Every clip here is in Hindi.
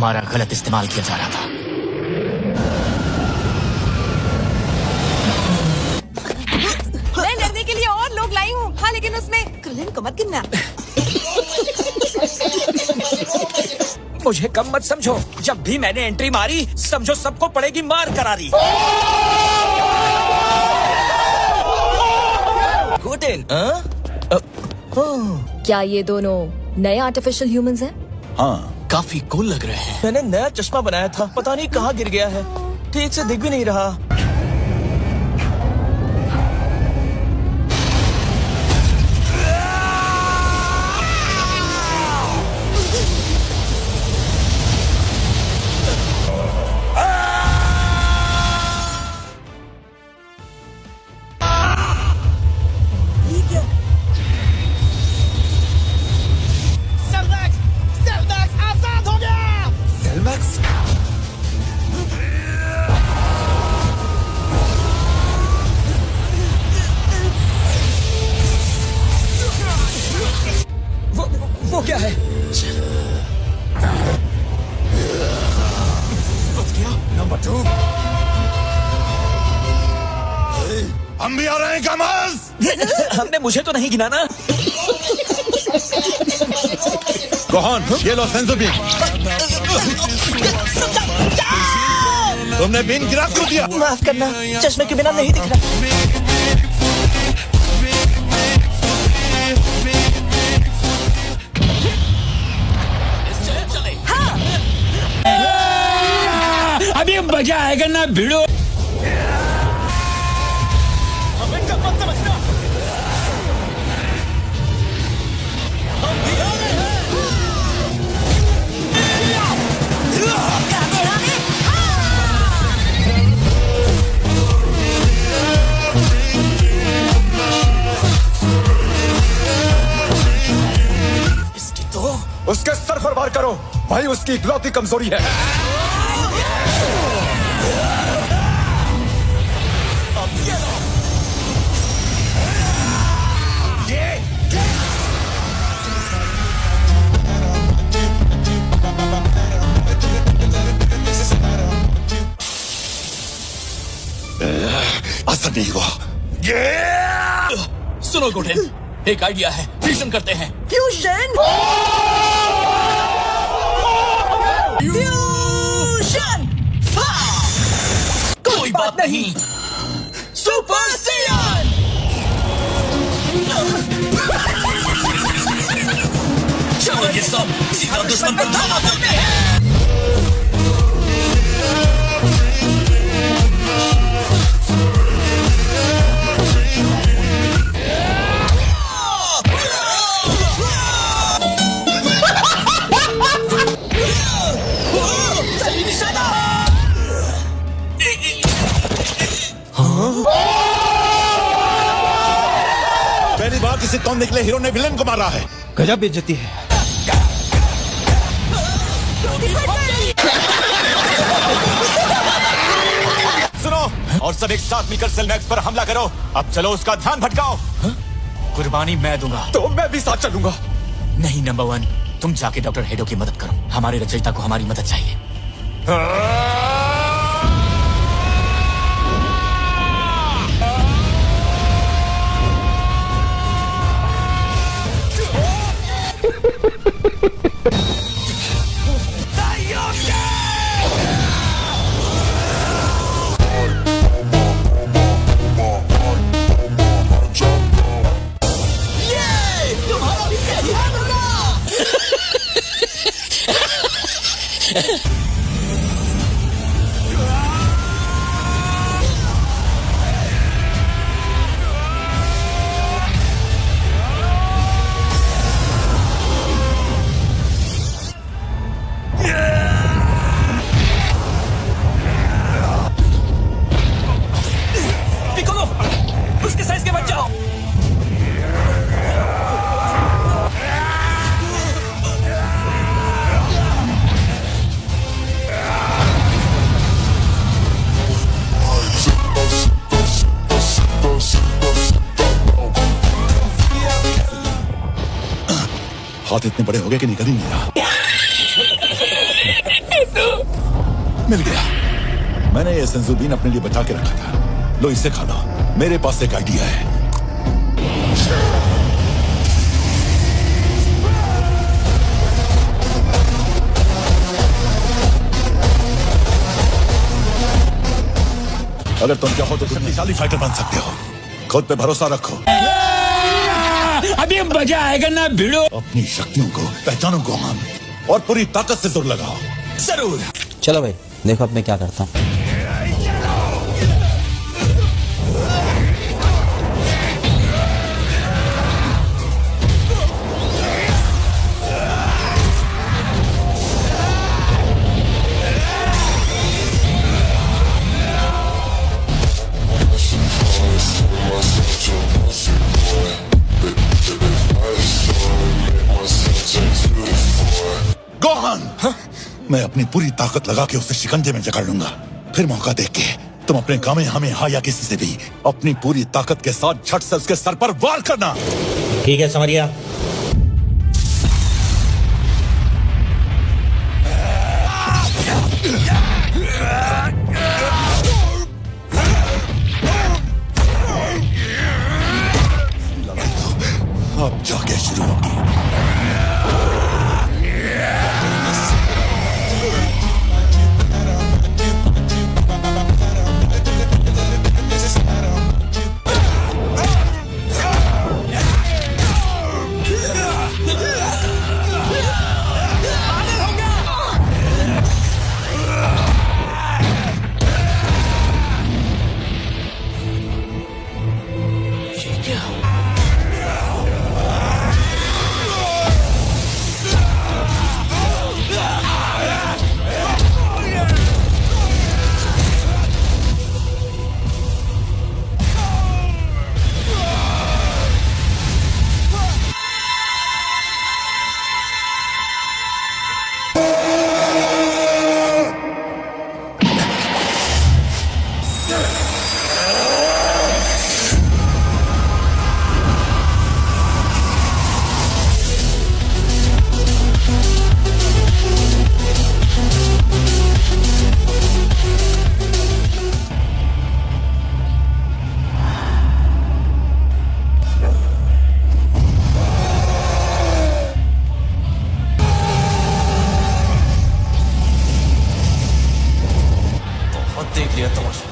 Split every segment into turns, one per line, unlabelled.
हमारा गलत इस्तेमाल किया जा रहा था।
मैं लड़ने के लिए और लोग लाई हूँ। हाँ, लेकिन उसमें कलिन को मत गिनना।
मुझे कम मत समझो। जब भी मैंने एंट्री मारी, समझो सबको पड़ेगी मार करारी। होटल।
क्या ये दोनों नए आर्टिफिशियल ह्यूमंस हैं?
हाँ, काफी कूल लग रहे हैं।
मैंने नया चश्मा बनाया था, पता नहीं कहाँ गिर गया है। ठीक से दिख भी नहीं रहा। वो क्या है?
नंबर 2, हम भी आ रहे हैं कमल।
हमने मुझे तो नहीं गिना ना।
कौन? ये लो सेंसो बीन। तुमने बीन गिरा क्यों दिया?
माफ करना, चश्मे के बिना नहीं दिख रहा।
अभी मजा आएगा ना भिड़ो।
इसकी तो
उसके सर पर वार करो भाई, उसकी इकलौती कमजोरी है। असर नहीं हुआ।
सुनो गोटेन, एक आइडिया है, फ्यूजन करते हैं।
फ्यूजन। फ्यूजन।
कोई बात नहीं। Super Saiyan. चलो ये सब सीधा दुश्मन पर धावा करते हैं।
पहली बार किसी कौन निकले हीरो ने विलेन को मारा है।
गजब बेइज्जती है।
सुनो, और सब एक साथ मिलकर सेलमैक्स पर हमला करो। अब चलो उसका ध्यान भटकाओ।
कुर्बानी मैं दूंगा।
तो मैं भी साथ चलूंगा।
नहीं नंबर 1, तुम जाके डॉक्टर हेडो की मदद करो। हमारे रचयिता को हमारी मदद चाहिए।
हाथ इतने बड़े हो गए कि निकल ही नहीं रहा।
मिल गया। मैंने ये संजूबीन अपने लिए बचा के रखा था। लो इसे खा लो। मेरे पास एक आइडिया है। अगर तुम चाहो तो शक्तिशाली फाइटर बन सकते हो। खुद पे भरोसा रखो।
अभी मजा आएगा ना भिड़ो।
अपनी शक्तियों को पहचानो गोहान और पूरी ताकत से जोर लगाओ।
जरूर।
चलो भाई देखो अब मैं क्या करता हूँ।
गोहान, मैं अपनी पूरी ताकत लगा के उसे शिकंजे में जकड़ लूंगा। फिर मौका देख के तुम अपने कामे हमें हा या किसी से भी अपनी पूरी ताकत के साथ झट से उसके सर पर वार करना।
ठीक है समरिया।
अब जाके शुरू होगी।
देख लिया तमाशा।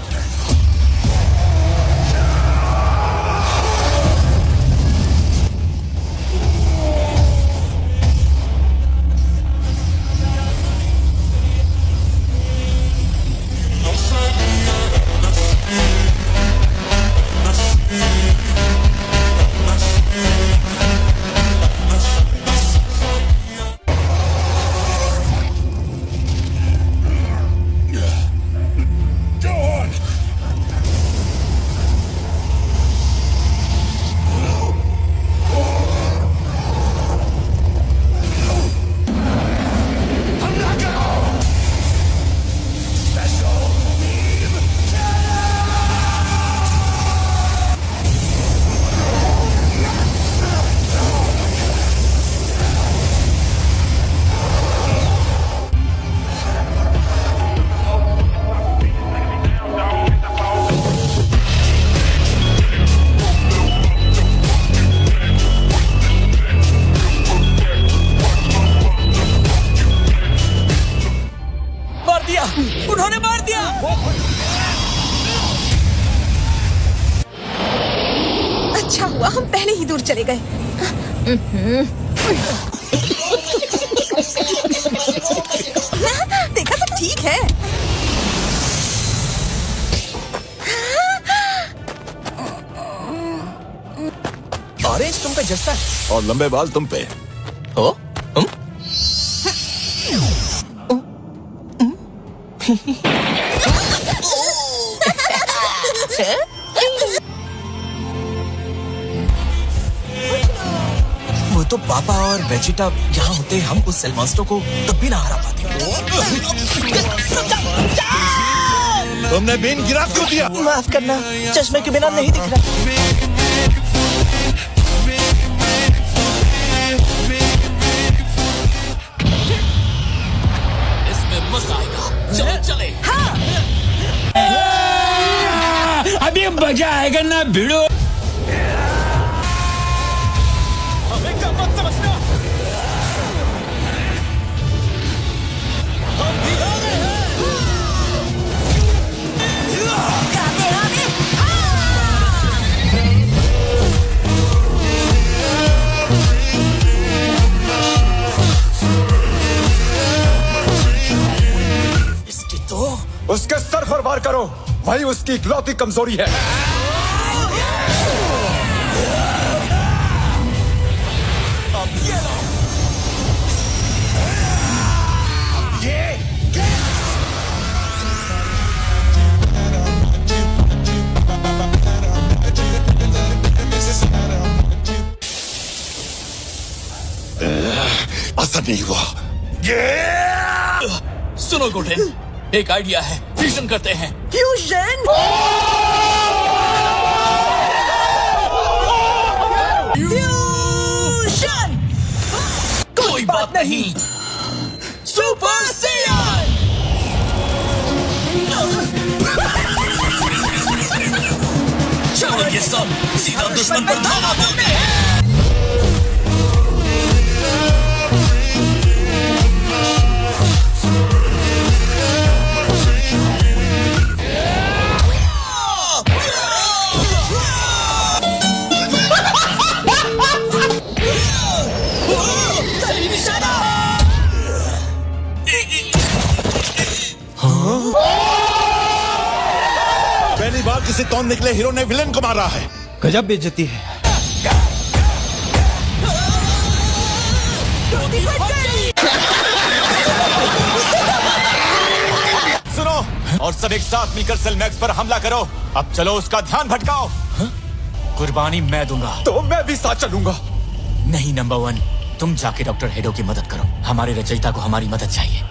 उन्होंने मार दिया।
अच्छा हुआ हम पहले ही दूर चले गए। देखा सब ठीक है।
ऑरेंज तुम पे जचता है
और लंबे बाल तुम पे।
हो वो तो पापा और वेजिटा यहाँ होते हम उस सेलमास्टर को तब भी ना हरा पाते।
तुमने बीन गिरा क्यों दिया?
माफ करना, चश्मे के बिना नहीं दिख रहा।
मजा आएगा। चलो चले।
अभी मजा आएगा ना भिड़ो।
हमें कम मत समझना। हम भी आ गए हैं।
इसकी तो
उसके सर पर वार करो, वही उसकी इकलौती कमजोरी है। अब ये लो।
असर नहीं हुआ।
सुनो गोल्डन, एक आइडिया है, फ्यूजन करते हैं।
फ्यूजन। फ्यूजन।
कोई बात नहीं। Super Saiyan. चलो ये सब सीधा दुश्मन पर धावा बोलते हैं। सही निशाना।
पहली बार किसी तौन निकले हीरो ने विलेन को मारा है।
गजब बेइज्जती है।
सुनो, और सब एक साथ मिलकर सेल मैक्स पर हमला करो। अब चलो उसका ध्यान भटकाओ।
कुर्बानी मैं दूंगा।
तो मैं भी साथ चलूंगा।
नहीं नंबर 1, तुम जाके डॉक्टर हेडो की मदद करो। हमारे रचयिता को हमारी मदद चाहिए।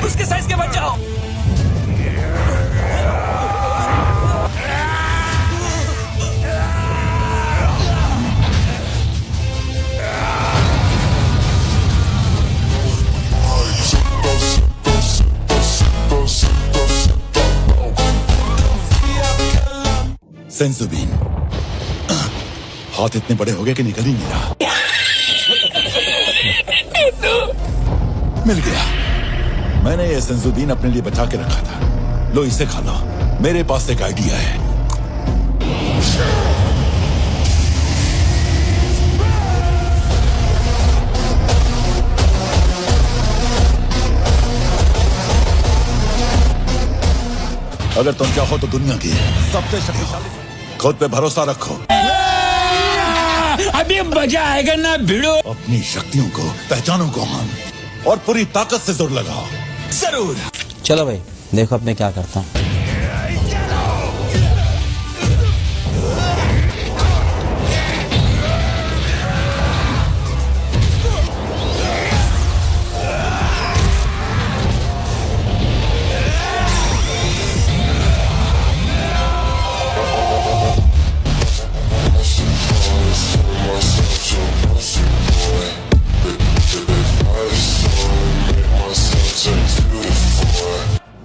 उसके साइज के बच जाओ।
सेंसुबीन, हाथ इतने बड़े हो गए कि निकल ही नहीं रहा। मिल गया। मैंने ये सेंसुबीन अपने लिए बचा के रखा था। लो इसे खा लो। मेरे पास एक आइडिया है। अगर तुम चाहो तो दुनिया की सबसे शक्तिशाली, खुद पे भरोसा रखो।
अभी मजा आएगा ना भिड़ो।
अपनी शक्तियों को पहचानो गोहान, और पूरी ताकत से जोर लगाओ।
जरूर।
चलो भाई, देखो अब मैं क्या करता हूँ।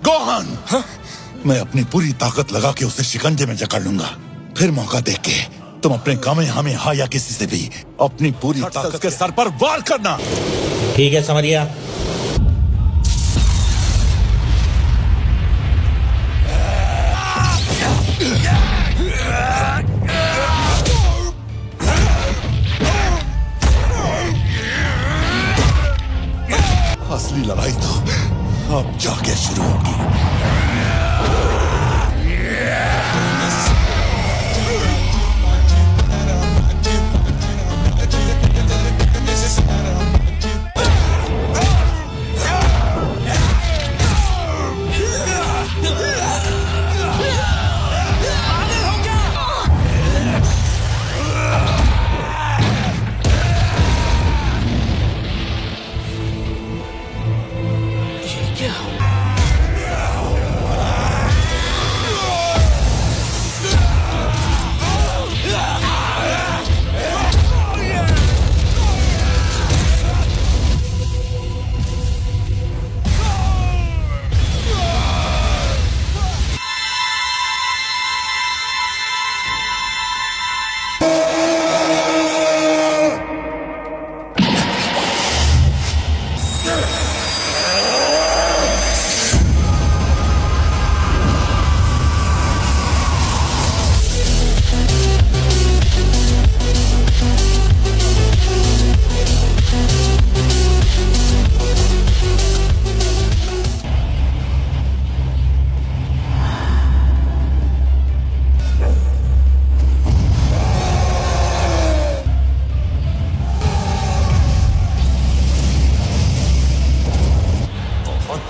गोहान, मैं अपनी पूरी ताकत लगा के उसे शिकंजे में जकड़ लूंगा। फिर मौका देख के तुम अपने कामेहामेहा या किसी से भी अपनी पूरी ताकत के सर पर वार करना।
ठीक है समरिया।
लड़ाई तो अब जाके शुरू होगी।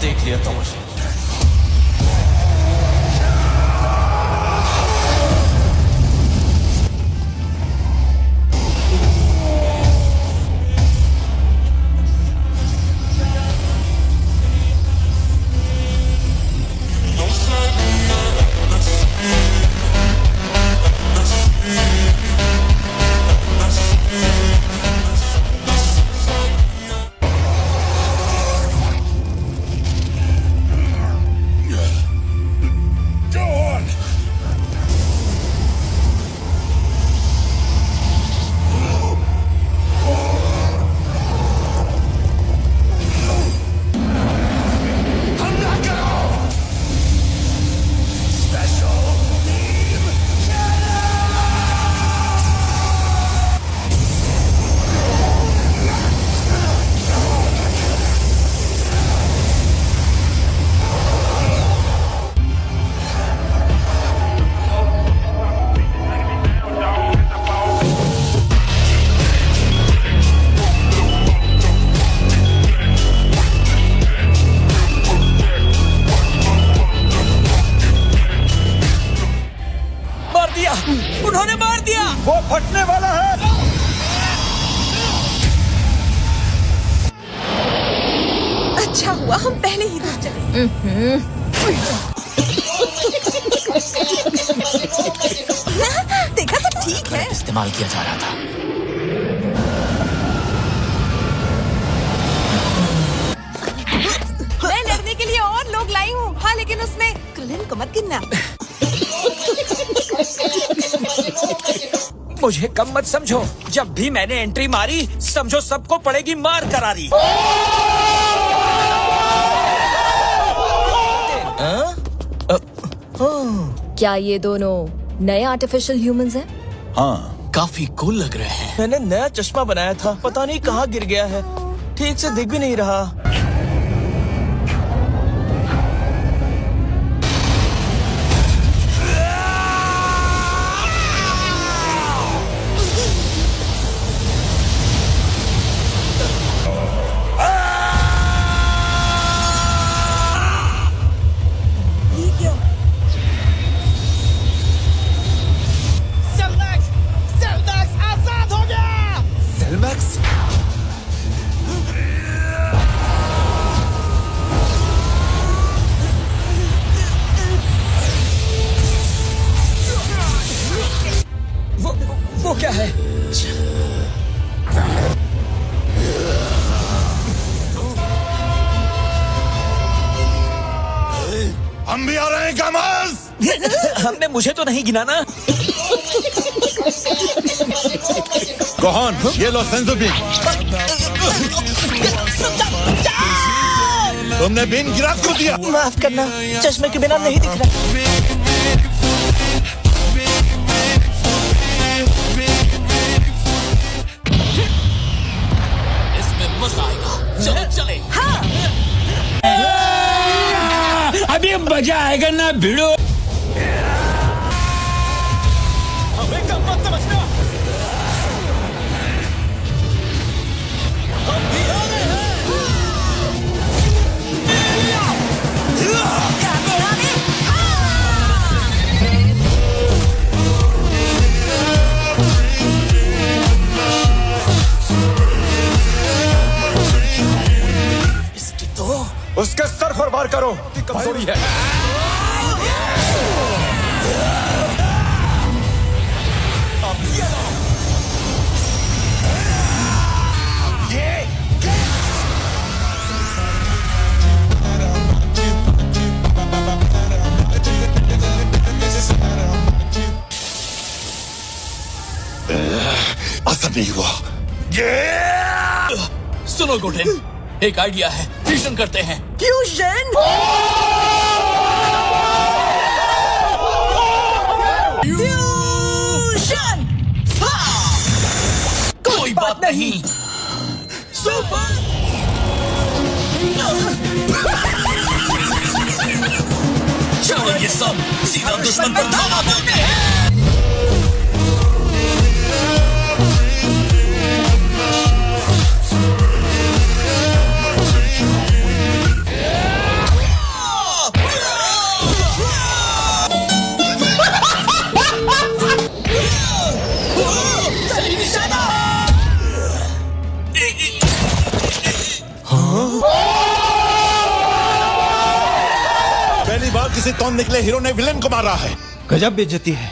देख लिया तमाशा। उन्होंने मार दिया।
वो फटने वाला है।
अच्छा हुआ हम पहले ही दूर चले। देखा सब ठीक है।
इस्तेमाल किया जा रहा था।
मैं लड़ने के लिए और लोग लाई हूँ। हाँ लेकिन उसमें कलिन को मत गिनना।
मुझे कम मत समझो। जब भी मैंने एंट्री मारी समझो सबको पड़ेगी मार करारी।
क्या ये दोनों नए आर्टिफिशियल ह्यूमंस हैं?
हाँ,
काफी कूल लग रहे हैं।
मैंने नया चश्मा बनाया था, पता नहीं कहाँ गिर गया है, ठीक से दिख भी नहीं रहा।
वो क्या है?
हम भी आ रहे हैं कामर्स।
हमने मुझे तो नहीं गिना ना।
कौन? ये लो सेंसोबीन। तुमने बिन गिरा क्यों दिया?
माफ करना, चश्मे के बिना नहीं दिख रहा।
इसमें मजा आएगा। चलो चले।
हाँ
भिड़ो।
हमें कम मत समझना। हम भी आ रहे हैं।
इसकी तो
उसके सर पर वार करो। कमजोरी है।
असर नहीं हुआ।
सुनो गोटेन, एक आइडिया है, फ्यूजन करते हैं।
फ्यूजन। फ्यूजन।
कोई बात नहीं। सुपर। चलो ये सब सीधा दुश्मन पर धावा बोलते हैं। सही निशाना।
पहली बार किसी तौन निकले हीरो ने विलेन को मारा है।
गजब बेइज्जती है।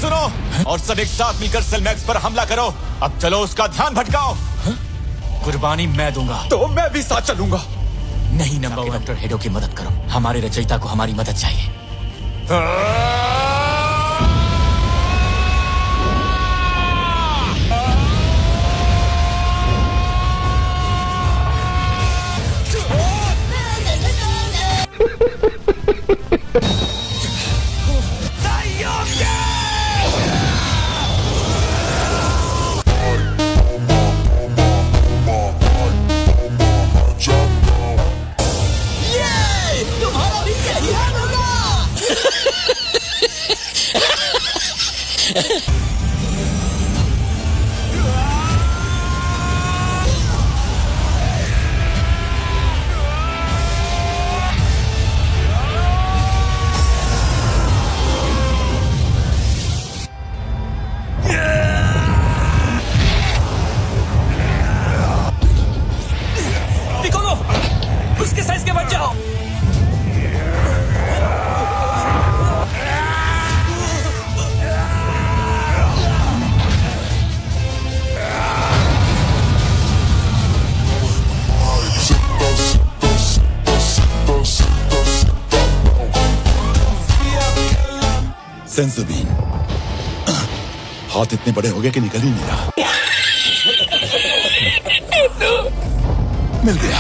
सुनो, और सब एक साथ मिलकर सेलमैक्स पर हमला करो। अब चलो उसका ध्यान भटकाओ।
कुर्बानी मैं दूंगा।
तो मैं भी साथ चलूंगा।
नहीं नंबर वन, डॉक्टर हेडो की मदद करो। हमारे रचयिता को हमारी मदद चाहिए।
तुम्हारा भी यही हाल होगा। पिकोलो, उसके साइज के बच जाओ।
सेंसोबीन, हाथ इतने बड़े हो गए कि निकल ही नहीं रहा। मिल गया।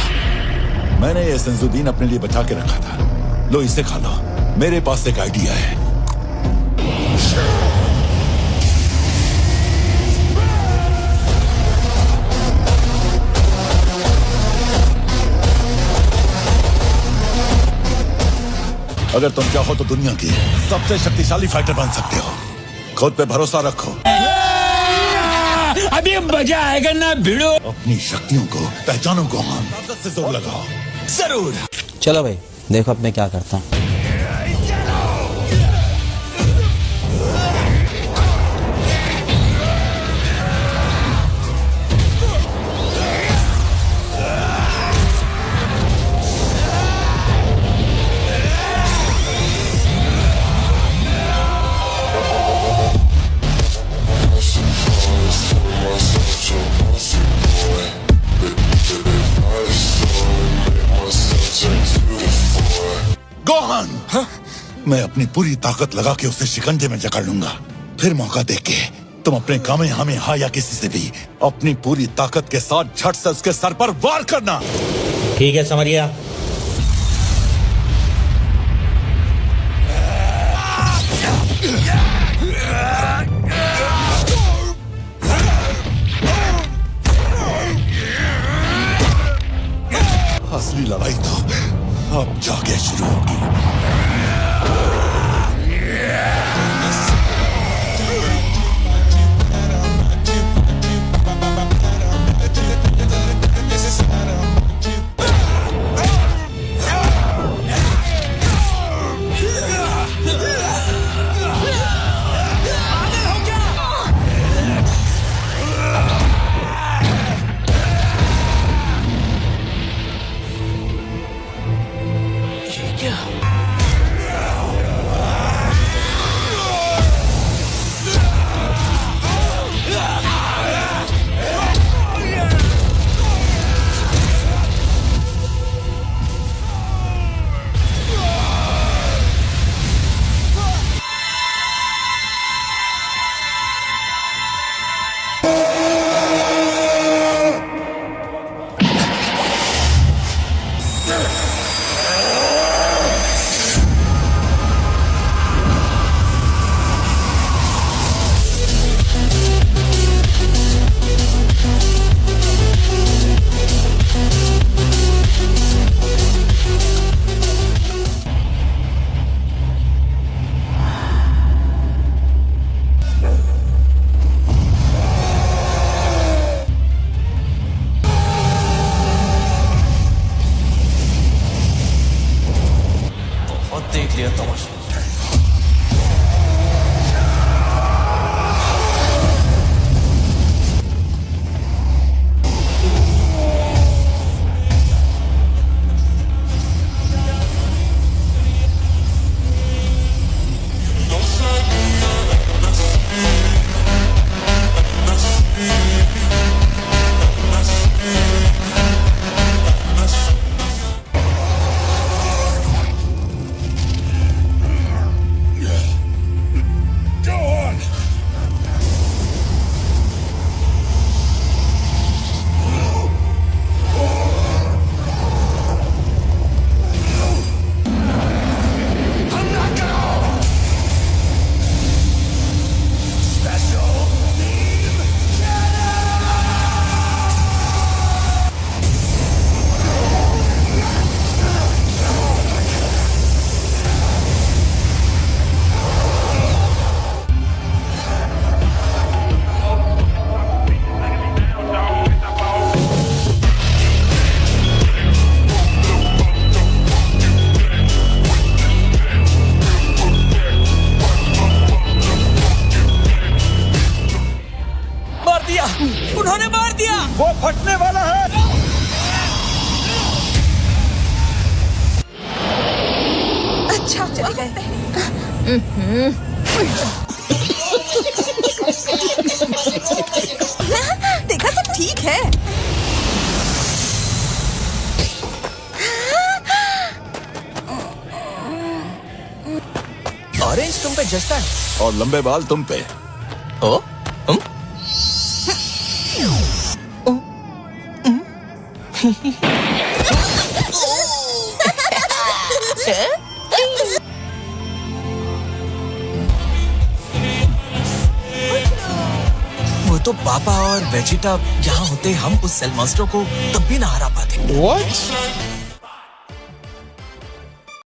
मैंने ये सेंसोबीन अपने लिए बचा के रखा था। लो इसे खा लो। मेरे पास एक आइडिया है। अगर तुम चाहो तो दुनिया की सबसे शक्तिशाली फाइटर बन सकते हो। खुद पे भरोसा रखो।
अभी मजा आएगा ना भिड़ो।
अपनी शक्तियों को पहचानो गोहान। ताकत से जोर लगाओ।
जरूर।
चलो भाई, देखो अब मैं क्या करता हूँ।
गोहान, मैं अपनी पूरी ताकत लगा के उसे शिकंजे में जकड़ लूंगा। फिर मौका देके तुम अपने कामेहामेहा या किसी से भी अपनी पूरी ताकत के साथ झट से उसके सर पर वार करना।
ठीक है समरिया।
असली लड़ाई तो अब जाके शुरू होगी।
देख लिया तमाशा।
उन्होंने मार दिया।
वो फटने वाला है।
अच्छा चले गए। देखा सब ठीक है।
ऑरेंज तुम पे जचता है
और लंबे बाल तुम पे।
ओ वो तो पापा और वेजिटा यहाँ होते हम उस सेल मॉन्स्टर को तब भी ना हरा पाते।
What?